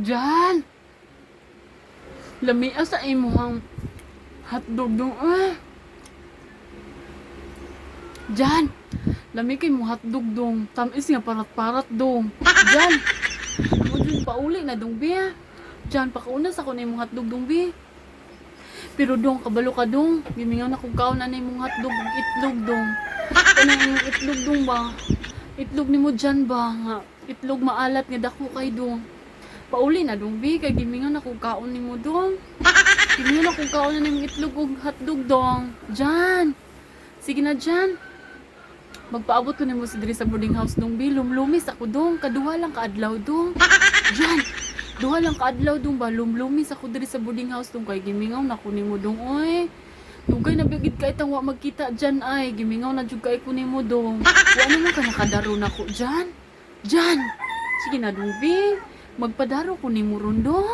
Jan, lamia sa imuhang hotdog dong Jan, lami kay mo hotdog dong. Tamis nga parat-parat dong. Jan, mo dun pauli na dong bi. Jan, pakaunas ako na imong hotdog dong bi. Pero dong, kabalo ka dong. Gimingaw na kung kaon na imong hotdog ug itlog dong. Ano yung itlog dong ba? Itlog ni mo dyan ba? Nga, itlog maalat nga dako kay dong. Pauli na dong bi, kay gimingaw na kung kaon ni mo dong. Gimingaw na kung kaon na imong itlog ug hotdog dong. Jan, sige na Jan. Magpaabot ko nimo sa diri sa boarding house dong bi. Lumlumis ako dong. Kaduha lang kaadlaw dong. Jan, duha lang kaadlaw dong ba. Lumlumis ako diri sa boarding house dong. Kay gimingaw na ko nimo dong. Oy, dugay na bigid kay tang wa magkita Jan ay. Gimingaw na jud kay ko nimo dong. Wa naman ka nakadaro na ko Jan. Jan, sige na dong bi. Magpadaro ko nimo ron dong.